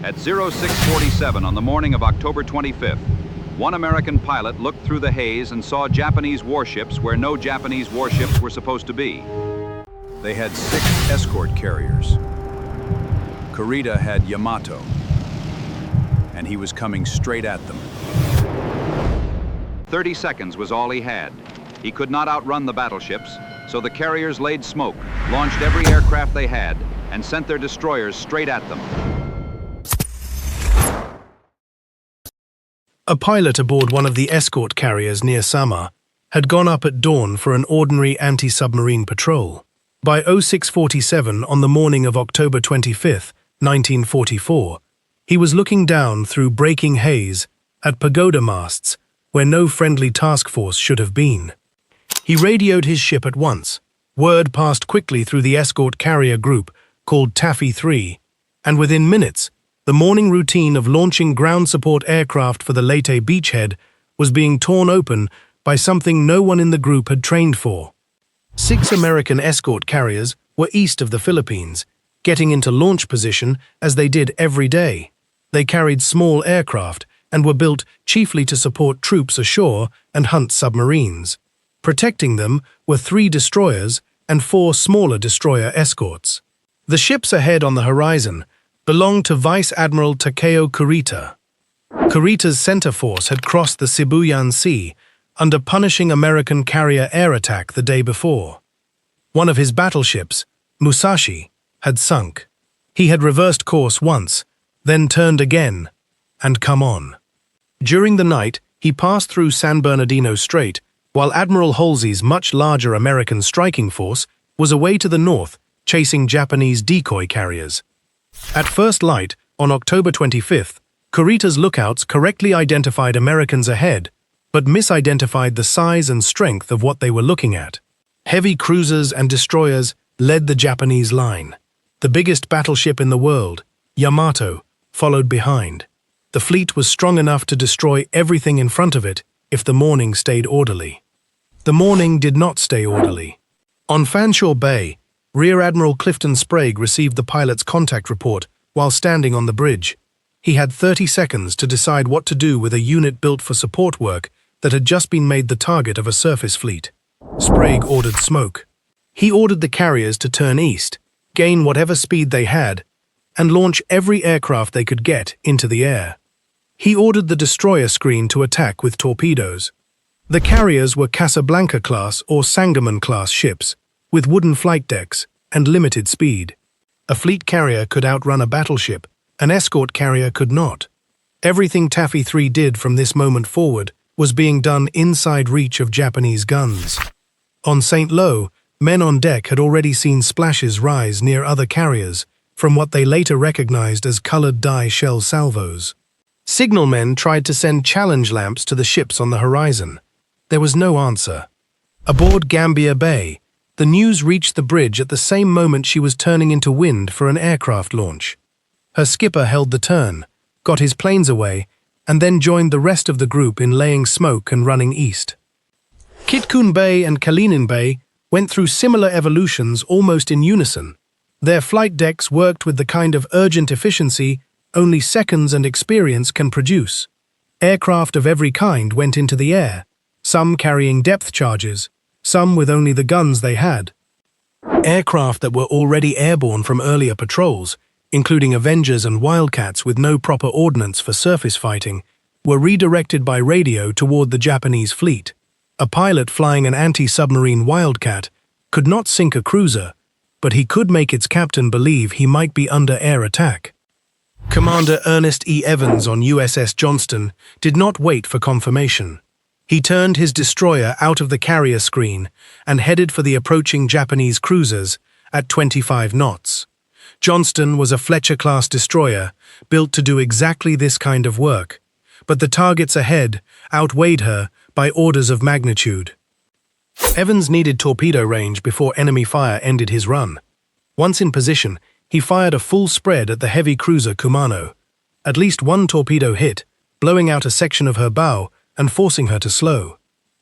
At 0647 on the morning of October 25th, one American pilot looked through the haze and saw Japanese warships where no Japanese warships were supposed to be. They had 6 escort carriers. Kurita had Yamato, and he was coming straight at them. 30 seconds was all he had. He could not outrun the battleships, so the carriers laid smoke, launched every aircraft they had, and sent their destroyers straight at them. A pilot aboard one of the escort carriers near Samar had gone up at dawn for an ordinary anti-submarine patrol. By 0647 on the morning of October 25, 1944, he was looking down through breaking haze at pagoda masts where no friendly task force should have been. He radioed his ship at once. Word passed quickly through the escort carrier group called Taffy 3, and within minutes, the morning routine of launching ground support aircraft for the Leyte beachhead was being torn open by something no one in the group had trained for. 6 American escort carriers were east of the Philippines, getting into launch position as they did every day. They carried small aircraft and were built chiefly to support troops ashore and hunt submarines. Protecting them were 3 destroyers and 4 smaller destroyer escorts. The ships ahead on the horizon belonged to Vice Admiral Takeo Kurita. Kurita's center force had crossed the Sibuyan Sea under punishing American carrier air attack the day before. One of his battleships, Musashi, had sunk. He had reversed course once, then turned again, and come on. During the night, he passed through San Bernardino Strait, while Admiral Halsey's much larger American striking force was away to the north, chasing Japanese decoy carriers. At first light, on October 25th, Kurita's lookouts correctly identified Americans ahead, but misidentified the size and strength of what they were looking at. Heavy cruisers and destroyers led the Japanese line. The biggest battleship in the world, Yamato, followed behind. The fleet was strong enough to destroy everything in front of it if the morning stayed orderly. The morning did not stay orderly. On Fanshawe Bay, Rear Admiral Clifton Sprague received the pilot's contact report while standing on the bridge. He had 30 seconds to decide what to do with a unit built for support work that had just been made the target of a surface fleet. Sprague ordered smoke. He ordered the carriers to turn east, gain whatever speed they had, and launch every aircraft they could get into the air. He ordered the destroyer screen to attack with torpedoes. The carriers were Casablanca-class or Sangamon-class ships, with wooden flight decks and limited speed. A fleet carrier could outrun a battleship, an escort carrier could not. Everything Taffy 3 did from this moment forward was being done inside reach of Japanese guns. On St. Lo, men on deck had already seen splashes rise near other carriers from what they later recognized as colored dye shell salvos. Signalmen tried to send challenge lamps to the ships on the horizon. There was no answer. Aboard Gambia Bay, the news reached the bridge at the same moment she was turning into wind for an aircraft launch. Her skipper held the turn, got his planes away, and then joined the rest of the group in laying smoke and running east. Kitkun Bay and Kalinin Bay went through similar evolutions almost in unison. Their flight decks worked with the kind of urgent efficiency only seconds and experience can produce. Aircraft of every kind went into the air, some carrying depth charges, some with only the guns they had. Aircraft that were already airborne from earlier patrols, including Avengers and Wildcats with no proper ordnance for surface fighting, were redirected by radio toward the Japanese fleet. A pilot flying an anti-submarine Wildcat could not sink a cruiser, but he could make its captain believe he might be under air attack. Commander Ernest E. Evans on USS Johnston did not wait for confirmation. He turned his destroyer out of the carrier screen and headed for the approaching Japanese cruisers at 25 knots. Johnston was a Fletcher-class destroyer built to do exactly this kind of work, but the targets ahead outweighed her by orders of magnitude. Evans needed torpedo range before enemy fire ended his run. Once in position, he fired a full spread at the heavy cruiser Kumano. At least one torpedo hit, blowing out a section of her bow and forcing her to slow.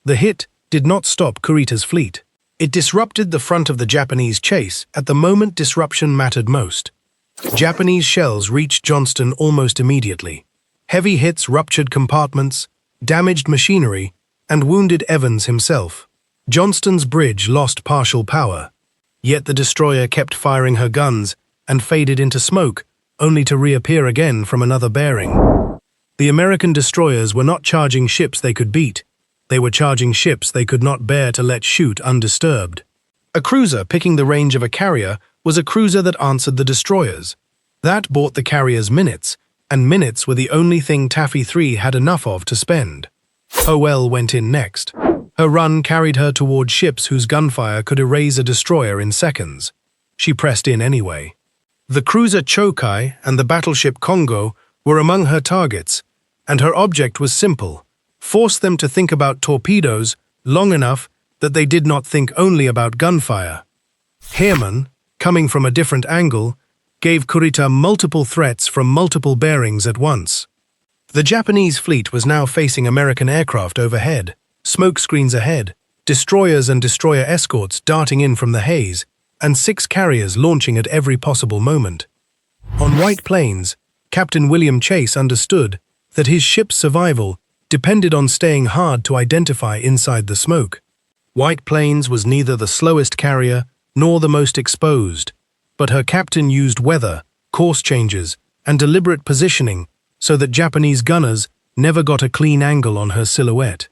The hit did not stop Kurita's fleet. It disrupted the front of the Japanese chase at the moment disruption mattered most. Japanese shells reached Johnston almost immediately. Heavy hits ruptured compartments, damaged machinery, and wounded Evans himself. Johnston's bridge lost partial power. Yet the destroyer kept firing her guns and faded into smoke, only to reappear again from another bearing. The American destroyers were not charging ships they could beat. They were charging ships they could not bear to let shoot undisturbed. A cruiser picking the range of a carrier was a cruiser that answered the destroyers. That bought the carriers minutes, and minutes were the only thing Taffy 3 had enough of to spend. OL went in next. Her run carried her toward ships whose gunfire could erase a destroyer in seconds. She pressed in anyway. The cruiser Chokai and the battleship Congo were among her targets, and her object was simple: force them to think about torpedoes long enough that they did not think only about gunfire. Herman, coming from a different angle, gave Kurita multiple threats from multiple bearings at once. The Japanese fleet was now facing American aircraft overhead, smoke screens ahead, destroyers and destroyer escorts darting in from the haze, and 6 carriers launching at every possible moment. On White Plains, Captain William Chase understood that his ship's survival depended on staying hard to identify inside the smoke. White Plains was neither the slowest carrier nor the most exposed, but her captain used weather, course changes, and deliberate positioning so that Japanese gunners never got a clean angle on her silhouette.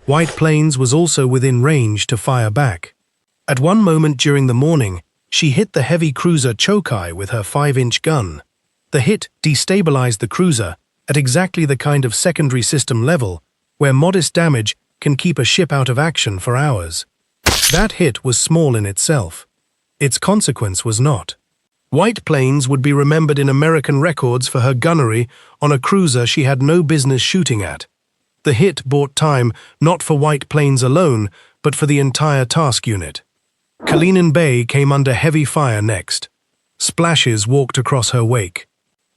White Plains was also within range to fire back. At one moment during the morning, she hit the heavy cruiser Chokai with her 5-inch gun. The hit destabilized the cruiser at exactly the kind of secondary system level where modest damage can keep a ship out of action for hours. That hit was small in itself. Its consequence was not. White Plains would be remembered in American records for her gunnery on a cruiser she had no business shooting at. The hit bought time not for White Plains alone, but for the entire task unit. Kalinin Bay came under heavy fire next. Splashes walked across her wake.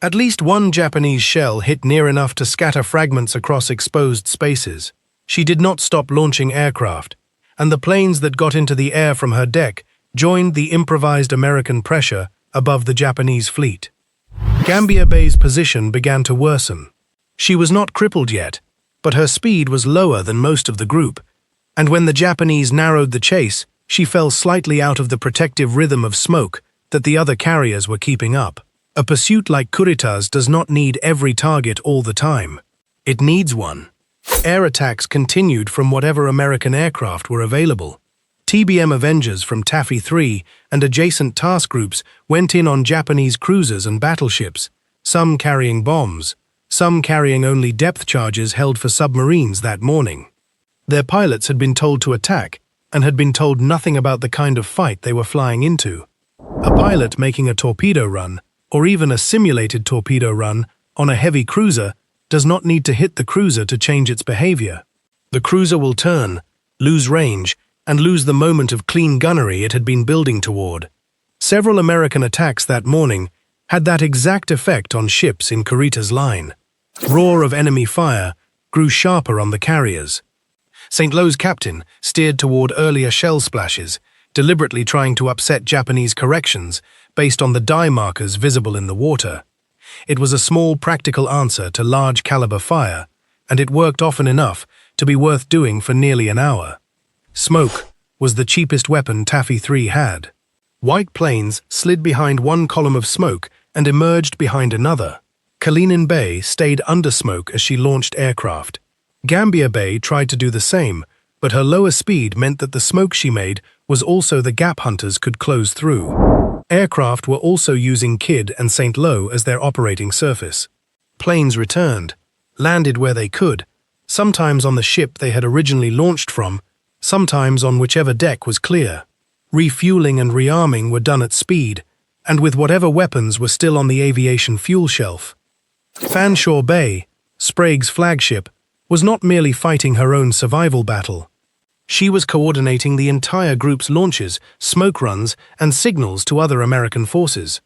At least one Japanese shell hit near enough to scatter fragments across exposed spaces. She did not stop launching aircraft, and the planes that got into the air from her deck joined the improvised American pressure above the Japanese fleet. Gambier Bay's position began to worsen. She was not crippled yet, but her speed was lower than most of the group, and when the Japanese narrowed the chase, she fell slightly out of the protective rhythm of smoke that the other carriers were keeping up. A pursuit like Kurita's does not need every target all the time. It needs one. Air attacks continued from whatever American aircraft were available. TBM Avengers from Taffy 3 and adjacent task groups went in on Japanese cruisers and battleships, some carrying bombs, some carrying only depth charges held for submarines that morning. Their pilots had been told to attack and had been told nothing about the kind of fight they were flying into. A pilot making a torpedo run, or even a simulated torpedo run, on a heavy cruiser does not need to hit the cruiser to change its behavior. The cruiser will turn, lose range, and lose the moment of clean gunnery it had been building toward. Several American attacks that morning had that exact effect on ships in Kurita's line. Roar of enemy fire grew sharper on the carriers. St. Lo's captain steered toward earlier shell splashes, deliberately trying to upset Japanese corrections based on the dye markers visible in the water. It was a small practical answer to large caliber fire, and it worked often enough to be worth doing for nearly an hour. Smoke was the cheapest weapon Taffy 3 had. White Plains slid behind one column of smoke and emerged behind another. Kalinin Bay stayed under smoke as she launched aircraft. Gambier Bay tried to do the same, but her lower speed meant that the smoke she made was also the gap hunters could close through. Aircraft were also using Kidd and St. Lo as their operating surface. Planes returned, landed where they could, sometimes on the ship they had originally launched from, sometimes on whichever deck was clear. Refueling and rearming were done at speed, and with whatever weapons were still on the aviation fuel shelf. Fanshawe Bay, Sprague's flagship, was not merely fighting her own survival battle. She was coordinating the entire group's launches, smoke runs, and signals to other American forces.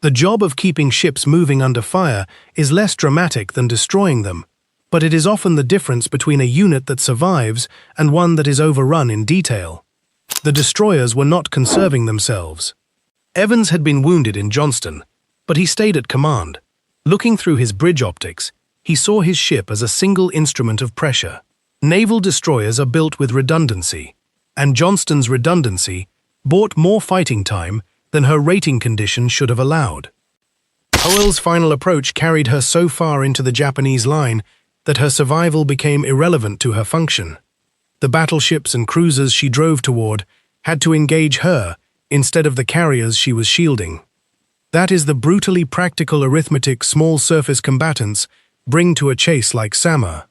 The job of keeping ships moving under fire is less dramatic than destroying them, but it is often the difference between a unit that survives and one that is overrun in detail. The destroyers were not conserving themselves. Evans had been wounded in Johnston, but he stayed at command. Looking through his bridge optics, he saw his ship as a single instrument of pressure. Naval destroyers are built with redundancy, and Johnston's redundancy bought more fighting time than her rating conditions should have allowed. Hoel's final approach carried her so far into the Japanese line that her survival became irrelevant to her function. The battleships and cruisers she drove toward had to engage her instead of the carriers she was shielding. That is the brutally practical arithmetic small surface combatants bring to a chase like Samar.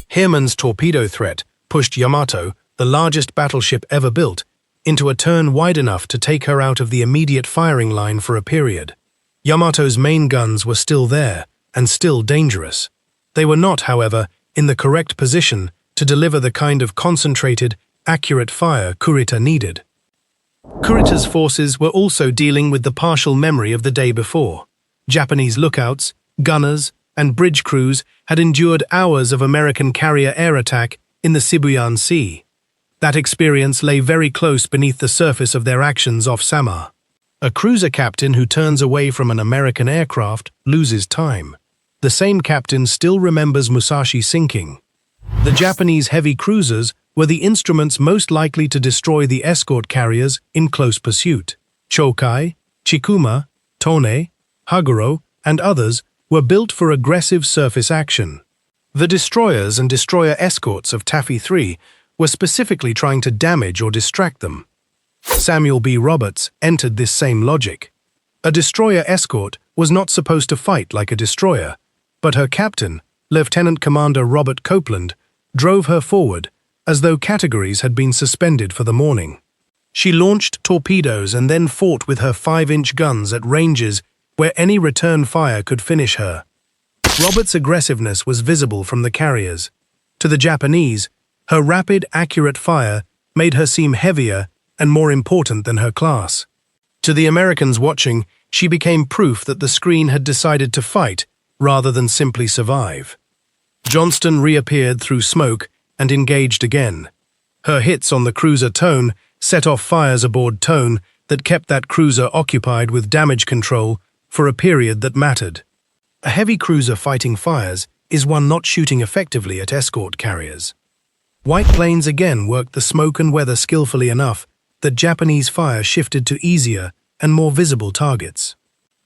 Heermann's torpedo threat pushed Yamato, the largest battleship ever built, into a turn wide enough to take her out of the immediate firing line for a period. Yamato's main guns were still there, and still dangerous. They were not, however, in the correct position to deliver the kind of concentrated, accurate fire Kurita needed. Kurita's forces were also dealing with the partial memory of the day before. Japanese lookouts, gunners, and bridge crews had endured hours of American carrier air attack in the Sibuyan Sea. That experience lay very close beneath the surface of their actions off Samar. A cruiser captain who turns away from an American aircraft loses time. The same captain still remembers Musashi sinking. The Japanese heavy cruisers were the instruments most likely to destroy the escort carriers in close pursuit. Chokai, Chikuma, Tone, Haguro, and others were built for aggressive surface action. The destroyers and destroyer escorts of Taffy 3 were specifically trying to damage or distract them. Samuel B. Roberts entered this same logic. A destroyer escort was not supposed to fight like a destroyer, but her captain, Lieutenant Commander Robert Copeland, drove her forward as though categories had been suspended for the morning. She launched torpedoes and then fought with her 5-inch guns at ranges where any return fire could finish her. Roberts' aggressiveness was visible from the carriers. To the Japanese, her rapid, accurate fire made her seem heavier and more important than her class. To the Americans watching, she became proof that the screen had decided to fight rather than simply survive. Johnston reappeared through smoke and engaged again. Her hits on the cruiser Tone set off fires aboard Tone that kept that cruiser occupied with damage control for a period that mattered. A heavy cruiser fighting fires is one not shooting effectively at escort carriers. White planes again worked the smoke and weather skillfully enough that Japanese fire shifted to easier and more visible targets.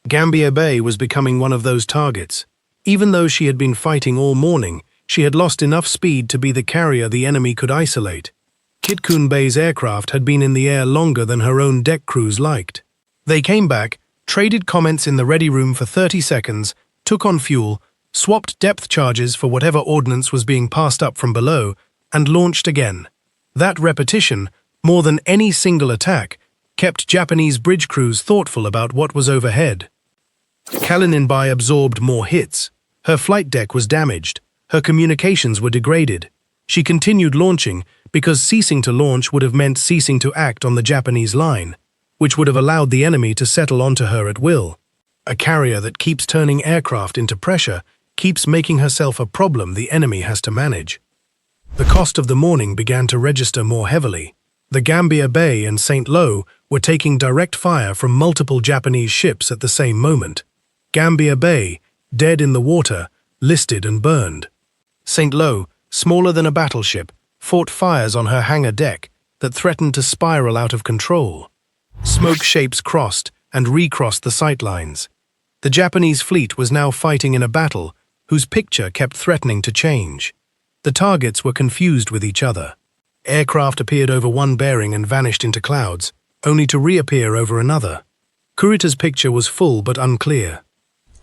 Gambier Bay was becoming one of those targets. Even though she had been fighting all morning, she had lost enough speed to be the carrier the enemy could isolate. Kitkun Bay's aircraft had been in the air longer than her own deck crews liked. They came back, traded comments in the ready room for 30 seconds, took on fuel, swapped depth charges for whatever ordnance was being passed up from below, and launched again. That repetition, more than any single attack, kept Japanese bridge crews thoughtful about what was overhead. Kalinin Bay absorbed more hits. Her flight deck was damaged. Her communications were degraded. She continued launching because ceasing to launch would have meant ceasing to act on the Japanese line, which would have allowed the enemy to settle onto her at will. A carrier that keeps turning aircraft into pressure keeps making herself a problem the enemy has to manage. The cost of the morning began to register more heavily. The Gambier Bay and St. Lo were taking direct fire from multiple Japanese ships at the same moment. Gambier Bay, dead in the water, listed and burned. St. Lo, smaller than a battleship, fought fires on her hangar deck that threatened to spiral out of control. Smoke shapes crossed and recrossed the sightlines. The Japanese fleet was now fighting in a battle whose picture kept threatening to change. The targets were confused with each other. Aircraft appeared over one bearing and vanished into clouds, only to reappear over another. Kurita's picture was full but unclear.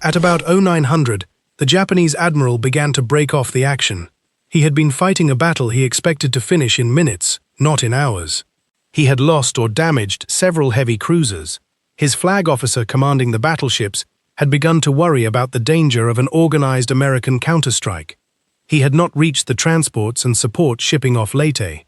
At about 0900, the Japanese Admiral began to break off the action. He had been fighting a battle he expected to finish in minutes, not in hours. He had lost or damaged several heavy cruisers. His flag officer commanding the battleships had begun to worry about the danger of an organized American counterstrike. He had not reached the transports and support shipping off Leyte.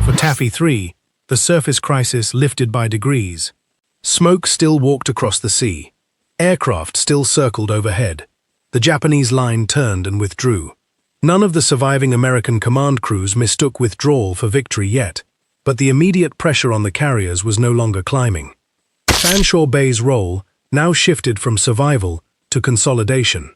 For Taffy 3, the surface crisis lifted by degrees. Smoke still walked across the sea. Aircraft still circled overhead. The Japanese line turned and withdrew. None of the surviving American command crews mistook withdrawal for victory yet, but the immediate pressure on the carriers was no longer climbing. Fanshawe Bay's role, now shifted from survival to consolidation.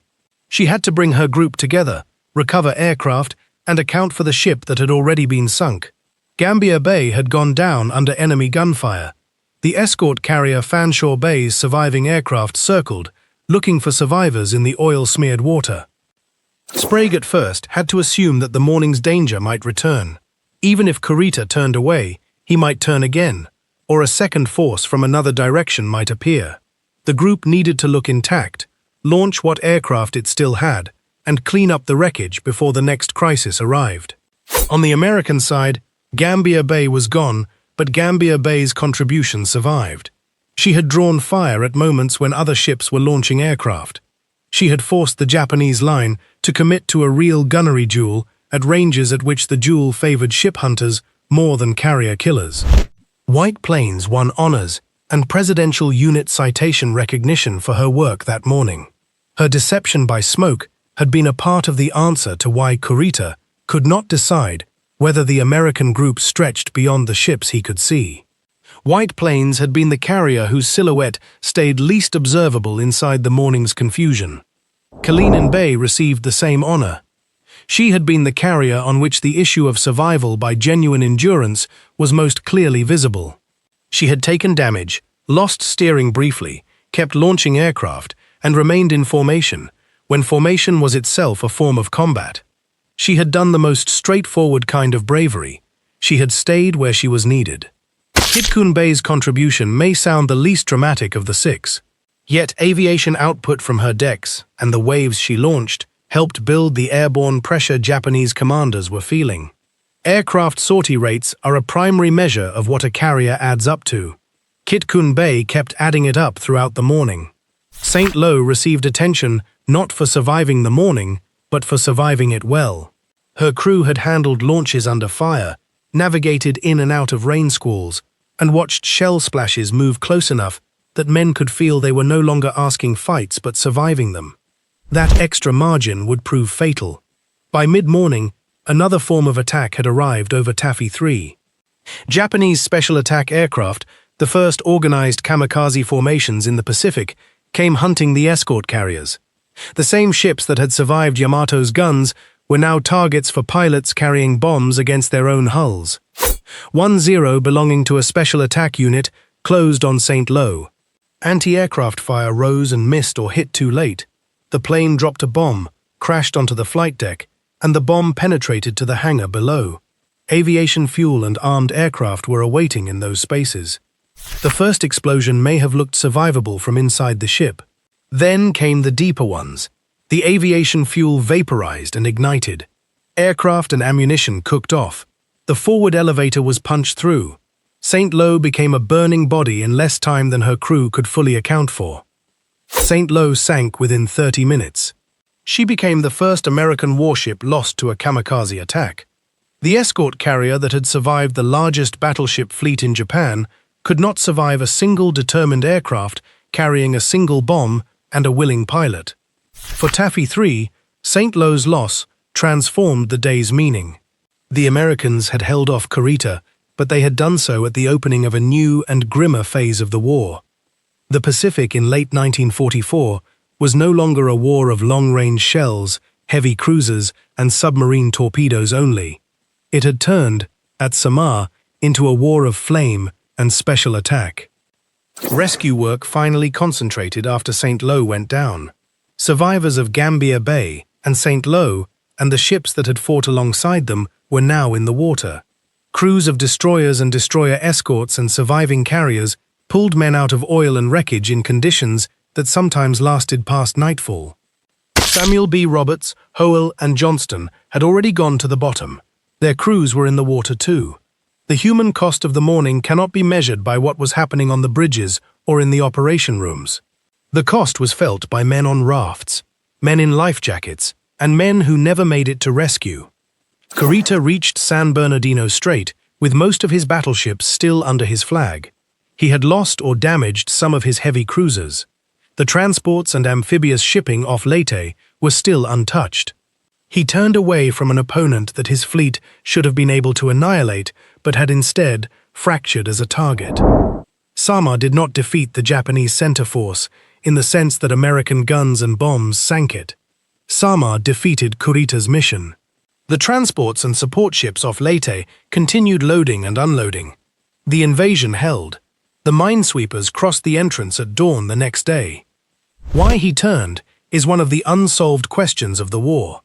She had to bring her group together, recover aircraft, and account for the ship that had already been sunk. Gambier Bay had gone down under enemy gunfire. The escort-carrier Fanshawe Bay's surviving aircraft circled, looking for survivors in the oil-smeared water. Sprague at first had to assume that the morning's danger might return. Even if Kurita turned away, he might turn again, or a second force from another direction might appear. The group needed to look intact, launch what aircraft it still had, and clean up the wreckage before the next crisis arrived. On the American side, Gambier Bay was gone, but Gambier Bay's contribution survived. She had drawn fire at moments when other ships were launching aircraft. She had forced the Japanese line to commit to a real gunnery duel at ranges at which the duel favored ship hunters more than carrier killers. White Plains won honors and Presidential Unit Citation recognition for her work that morning. Her deception by smoke had been a part of the answer to why Kurita could not decide whether the American group stretched beyond the ships he could see. White Plains had been the carrier whose silhouette stayed least observable inside the morning's confusion. Kalinin Bay received the same honor. She had been the carrier on which the issue of survival by genuine endurance was most clearly visible. She had taken damage, lost steering briefly, kept launching aircraft, and remained in formation, when formation was itself a form of combat. She had done the most straightforward kind of bravery. She had stayed where she was needed. Kitkun Bay's contribution may sound the least dramatic of the six. Yet aviation output from her decks and the waves she launched helped build the airborne pressure Japanese commanders were feeling. Aircraft sortie rates are a primary measure of what a carrier adds up to. Kitkun Bay kept adding it up throughout the morning. St. Lo received attention not for surviving the morning, but for surviving it well. Her crew had handled launches under fire, navigated in and out of rain squalls, and watched shell splashes move close enough that men could feel they were no longer asking fights but surviving them. That extra margin would prove fatal. By mid-morning, another form of attack had arrived over Taffy 3. Japanese special attack aircraft, the first organized kamikaze formations in the Pacific, came hunting the escort carriers. The same ships that had survived Yamato's guns were now targets for pilots carrying bombs against their own hulls. 1-0 belonging to a special attack unit closed on St. Lo. Anti-aircraft fire rose and missed or hit too late. The plane dropped a bomb, crashed onto the flight deck, and the bomb penetrated to the hangar below. Aviation fuel and armed aircraft were awaiting in those spaces. The first explosion may have looked survivable from inside the ship. Then came the deeper ones. The aviation fuel vaporized and ignited. Aircraft and ammunition cooked off. The forward elevator was punched through. St. Lo became a burning body in less time than her crew could fully account for. St. Lo sank within 30 minutes. She became the first American warship lost to a kamikaze attack. The escort carrier that had survived the largest battleship fleet in Japan could not survive a single determined aircraft carrying a single bomb and a willing pilot. For Taffy 3, St. Lo's loss transformed the day's meaning. The Americans had held off Kurita, but they had done so at the opening of a new and grimmer phase of the war. The Pacific in late 1944 was no longer a war of long-range shells, heavy cruisers, and submarine torpedoes only. It had turned, at Samar, into a war of flame and special attack. Rescue work finally concentrated after St. Lo went down. Survivors of Gambier Bay and St. Lo and the ships that had fought alongside them were now in the water. Crews of destroyers and destroyer escorts and surviving carriers pulled men out of oil and wreckage in conditions that sometimes lasted past nightfall. Samuel B. Roberts, Howell, and Johnston had already gone to the bottom. Their crews were in the water too. The human cost of the morning cannot be measured by what was happening on the bridges or in the operation rooms. The cost was felt by men on rafts, men in life jackets, and men who never made it to rescue. Kurita reached San Bernardino Strait with most of his battleships still under his flag. He had lost or damaged some of his heavy cruisers. The transports and amphibious shipping off Leyte were still untouched. He turned away from an opponent that his fleet should have been able to annihilate, but had instead fractured as a target. Samar did not defeat the Japanese center force. in the sense that American guns and bombs sank it. Samar defeated Kurita's mission. The transports and support ships off Leyte continued loading and unloading. The invasion held. The minesweepers crossed the entrance at dawn the next day. Why he turned is one of the unsolved questions of the war.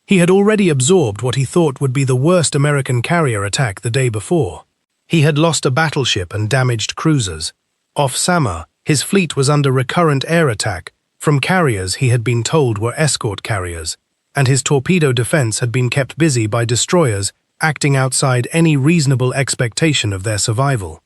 He had already absorbed what he thought would be the worst American carrier attack the day before. He had lost a battleship and damaged cruisers. Off Samar, his fleet was under recurrent air attack from carriers he had been told were escort carriers, and his torpedo defense had been kept busy by destroyers acting outside any reasonable expectation of their survival.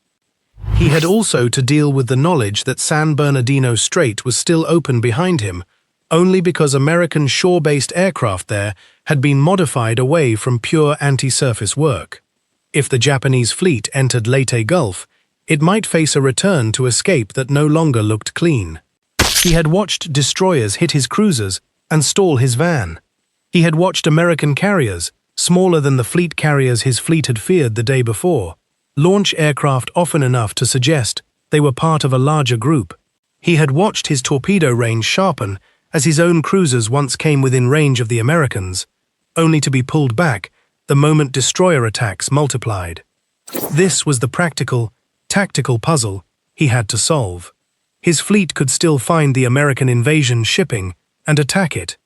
He had also to deal with the knowledge that San Bernardino Strait was still open behind him, only because American shore-based aircraft there had been modified away from pure anti-surface work. If the Japanese fleet entered Leyte Gulf, it might face a return to escape that no longer looked clean. He had watched destroyers hit his cruisers and stall his van. He had watched American carriers, smaller than the fleet carriers his fleet had feared the day before, launch aircraft often enough to suggest they were part of a larger group. He had watched his torpedo range sharpen as his own cruisers once came within range of the Americans, only to be pulled back the moment destroyer attacks multiplied. This was the practical, tactical puzzle he had to solve. His fleet could still find the American invasion shipping and attack it.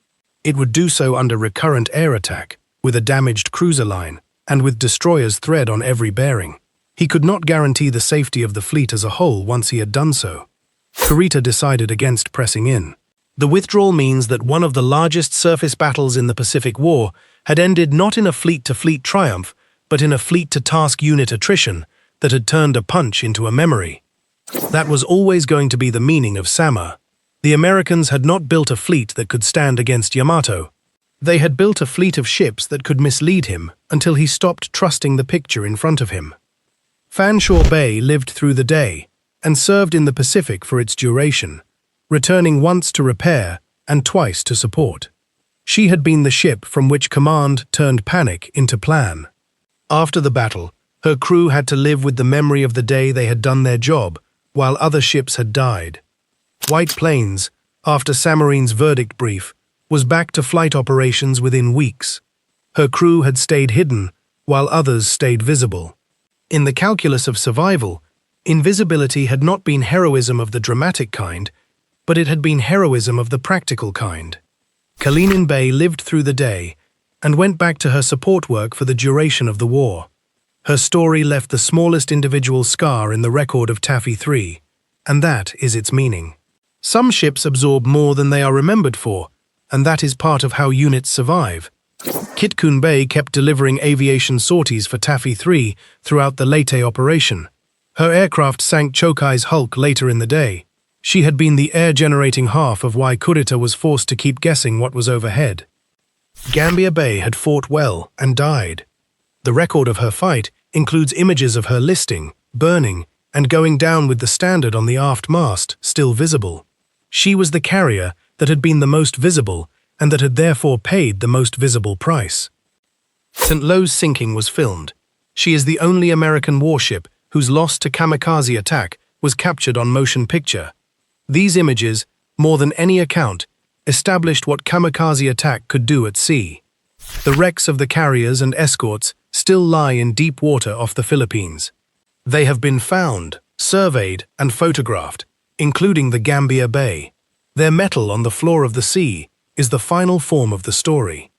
It would do so under recurrent air attack, with a damaged cruiser line, and with destroyers thread on every bearing. He could not guarantee the safety of the fleet as a whole once he had done so. Kurita decided against pressing in. The withdrawal means that one of the largest surface battles in the Pacific War had ended not in a fleet-to-fleet triumph, but in a fleet-to-task unit attrition that had turned a punch into a memory. That was always going to be the meaning of Samar. The Americans had not built a fleet that could stand against Yamato. They had built a fleet of ships that could mislead him until he stopped trusting the picture in front of him. Fanshawe Bay lived through the day and served in the Pacific for its duration, returning once to repair and twice to support. She had been the ship from which command turned panic into plan. After the battle, her crew had to live with the memory of the day they had done their job, while other ships had died. White Plains, after Samarine's verdict brief, was back to flight operations within weeks. Her crew had stayed hidden, while others stayed visible. In the calculus of survival, invisibility had not been heroism of the dramatic kind, but it had been heroism of the practical kind. Kalinin Bay lived through the day and went back to her support work for the duration of the war. Her story left the smallest individual scar in the record of Taffy 3, and that is its meaning. Some ships absorb more than they are remembered for, and that is part of how units survive. Kitkun Bay kept delivering aviation sorties for Taffy 3 throughout the Leyte operation. Her aircraft sank Chokai's hulk later in the day. She had been the air-generating half of why Kurita was forced to keep guessing what was overhead. Gambia Bay had fought well and died. The record of her fight includes images of her listing, burning, and going down with the standard on the aft mast still visible. She was the carrier that had been the most visible and that had therefore paid the most visible price. St. Lo's sinking was filmed. She is the only American warship whose loss to kamikaze attack was captured on motion picture. These images, more than any account, established what kamikaze attack could do at sea. The wrecks of the carriers and escorts still lie in deep water off the Philippines. They have been found, surveyed, and photographed, including the Gambia Bay. Their metal on the floor of the sea is the final form of the story.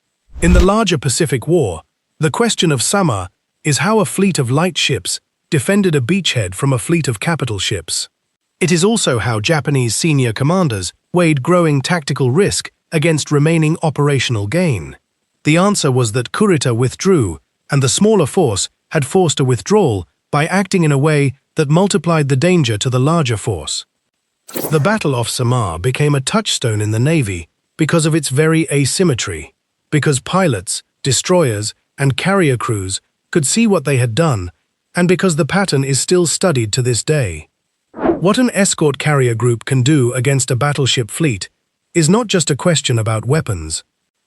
In the larger Pacific War, the question of Samar is how a fleet of light ships defended a beachhead from a fleet of capital ships. It is also how Japanese senior commanders weighed growing tactical risk against remaining operational gain. The answer was that Kurita withdrew, and the smaller force had forced a withdrawal by acting in a way that multiplied the danger to the larger force. The Battle off Samar became a touchstone in the Navy because of its very asymmetry, because pilots, destroyers, and carrier crews could see what they had done, and because the pattern is still studied to this day. What an escort carrier group can do against a battleship fleet is not just a question about weapons.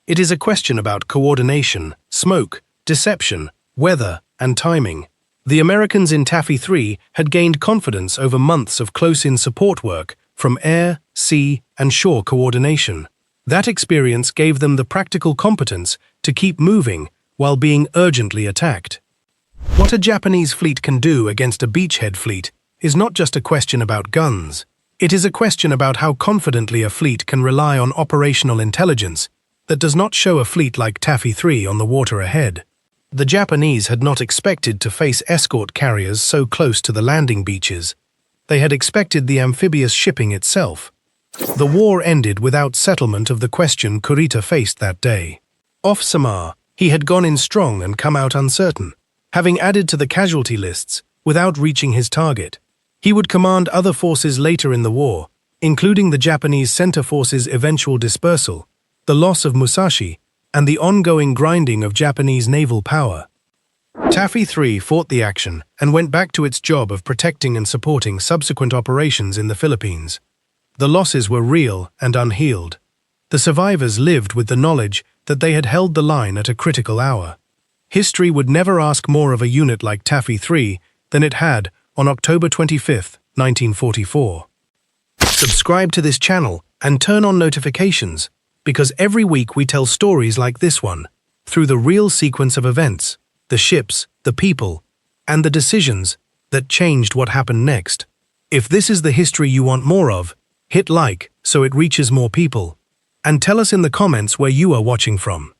It is a question about coordination, smoke, deception, weather, and timing. The Americans in Taffy 3 had gained confidence over months of close-in support work from air, sea, and shore coordination. That experience gave them the practical competence to keep moving while being urgently attacked. What a Japanese fleet can do against a beachhead fleet is not just a question about guns. It is a question about how confidently a fleet can rely on operational intelligence that does not show a fleet like Taffy 3 on the water ahead. The Japanese had not expected to face escort carriers so close to the landing beaches. They had expected the amphibious shipping itself. The war ended without settlement of the question Kurita faced that day. Off Samar, he had gone in strong and come out uncertain, having added to the casualty lists without reaching his target. He would command other forces later in the war, including the Japanese center forces' eventual dispersal, the loss of Musashi, and the ongoing grinding of Japanese naval power. Taffy 3 fought the action and went back to its job of protecting and supporting subsequent operations in the Philippines. The losses were real and unhealed. The survivors lived with the knowledge that they had held the line at a critical hour. History would never ask more of a unit like Taffy 3 than it had on October 25, 1944. Subscribe to this channel and turn on notifications, because every week we tell stories like this one, through the real sequence of events, the ships, the people, and the decisions that changed what happened next. If this is the history you want more of, hit like so it reaches more people, and tell us in the comments where you are watching from.